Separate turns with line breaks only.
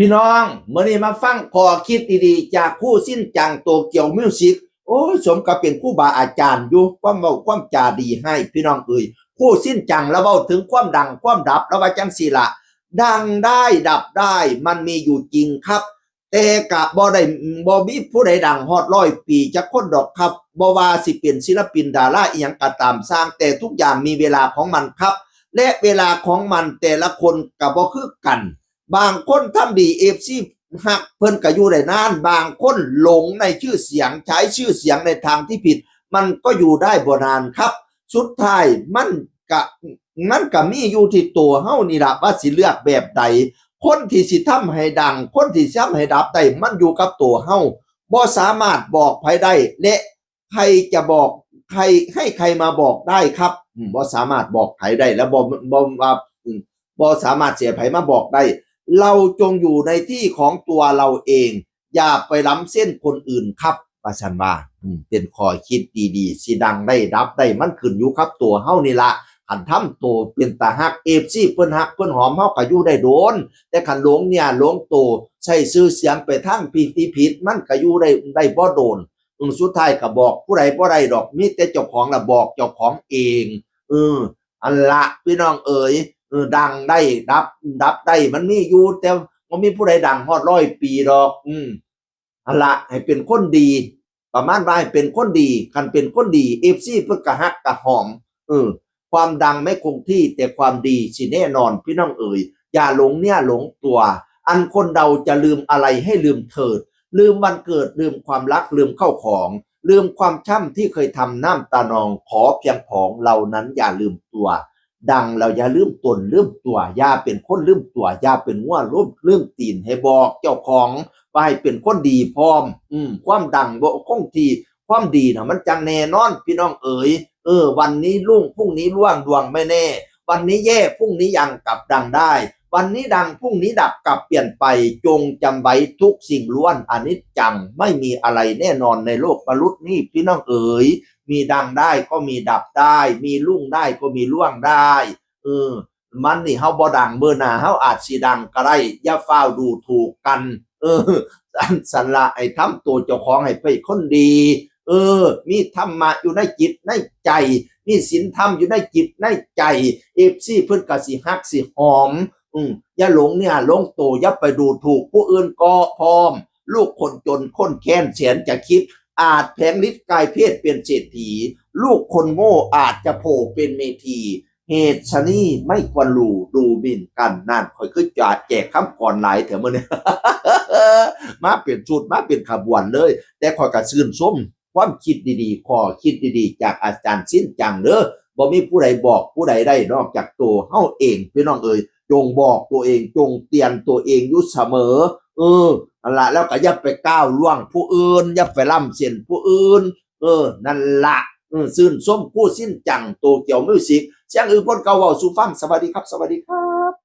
พี่น้องเมื่อนี้มาฟังข้อคิดดีๆจากผู้สิ้นจังโตเกียวมิวสิกโอ้สมกับเป็นผู้บาอาจารย์อยู่ความเว้าความจาดีให้พี่น้องผู้สิ้นจังแล้วเว้าถึงความดังความดับแล้วว่าจังสี่ละดังได้ดับได้มันมีอยู่จริงครับแต่กะบ่ได้บ่มีผู้ใดดังฮอด100 ปีจักคนดอกครับบ่ว่าสิเป็นศิลปินดาราอีหยังก็ตามสร้างแต่ทุกอย่างมีเวลาของมันครับและเวลาของมันแต่ละคนก็บ่คือกันบางคนทำดีFCหักเพิ่นก็อยู่ได้นานบางคนหลงในชื่อเสียงใช้ชื่อเสียงในทางที่ผิดมันก็อยู่ได้บ่นานครับสุดท้ายมันก็มีอยู่ที่ตัวเฮานี่ล่ะว่าสิเลือกแบบใดคนที่สิทำให้ดังคนที่สิทำให้ดับได้มันอยู่กับตัวเฮาบ่สามารถบอกใครได้และใครจะบอกใครให้ใครมาบอกได้ครับบ่สามารถบอกใครได้แล้วบ่สามารถเสียไผมาบอกได้เราจงอยู่ในที่ของตัวเราเองอย่าไปล้ำเส้นคนอื่นครับว่าซั่นว่าเป็นข้อคิดดีๆสิดังได้ดับได้มันขึ้นอยู่ครับตัวเฮานี่ล่ะคันทำตัวเป็นตาฮัก FC เพิ่นฮักเพิ่นหอมเฮาก็อยู่ได้โดนแต่คันหลงเนี่ยหลงตัวใช้ชื่อเสียงไปทางผิดมันก็อยู่ได้บ่โดนสุดท้ายก็บอกผู้ใดบ่ได้ดอกมีแต่เจ้าของล่ะบอกเจ้าของเองอันละพี่น้องเอ๋ยดังได้ดับได้มันมีอยู่แต่บ่มีผู้ใดดังฮอด100 ปีดอกอันละให้เป็นคนดีประมาณว่าให้เป็นคนดีคันเป็นคนดี FC เพิ่นก็ฮักก็หอมความดังไม่คงที่แต่ความดีสิแน่นอนพี่น้องเอ๋ยอย่าหลงเนี่ยหลงตัวอันคนเราจะลืมอะไรให้ลืมเถิดลืมวันเกิดลืมความรักลืมเข้าของลืมความช่ำที่เคยทำน้ำตานองขอเพียงผองเหล่านั้นอย่าลืมตัวดังเราอย่าลืมตนลืมตัวอย่าเป็นคนลืมตัวอย่าเป็นงัวลืมตีนให้บอกเจ้าของว่าให้เป็นคนดีพร้อมความดังบ่คงที่ความดีน่ะมันจังแน่นอนพี่น้องเอ๋ยวันนี้รุ่งพรุ่งนี้ร่วงดวงไม่แน่วันนี้แย่พรุ่งนี้ยังกลับดังได้วันนี้ดังพรุ่งนี้ดับกลับเปลี่ยนไปจงจำไว้ทุกสิ่งล้วนอนิจจังไม่มีอะไรแน่นอนในโลกมนุษย์นี่พี่น้องเอ๋ยมีดังได้ก็มีดับได้มีรุ่งได้ก็มีร่วงได้มันนี่เฮาบ่ดังเมื่อหน้าเฮาอาจสิดังก็ได้อย่าฟ้าวดูถูกกันสันละไอ้ทำตัวเจ้าของให้เป็นคนดีมีธรรมะอยู่ในจิตในใจมีศีลธรรมอยู่ในจิตในใจFCเพิ่นก็สิฮักสิหอมอย่าหลงเนี่ยหลงโตอย่าไปดูถูกผู้อื่นก็พร้อมลูกคนจนคนแค้นแสนจะคิดอาจแผงฤทธิ์กายเพศเป็นเศรษฐีลูกคนโง่อาจจะโผล่เป็นเมธีเหตุชะนี้ไม่ควรดูหมิ่นกันนั่นค่อยคือจะแจกคำก่อนหลายเถอะมื้อนี้ มาเป็นชุดมาเป็นขบวนเลยแต่ค่อยก็ชื่นชมความคิดดีๆข้อคิดดีๆจากอาจารย์สิ้นจังเด้อบ่มีผู้ใดบอกผู้ใดได้นอกจากตัวเฮาเองพี่น้องเอ๋ยจงบอกตัวเองจงเตือนตัวเองอยู่เสมอนั่นล่ะแล้วก็อย่าไปก้าวล่วงผู้อื่นอย่าไปล้ำเส้นผู้อื่นนั่นล่ะชื่นชมผู้สิ้นจังโตเกียวมิวสิกเสียงอื่นคนเก่าเว้าสู่ฟังสวัสดีครับสวัสดีครับ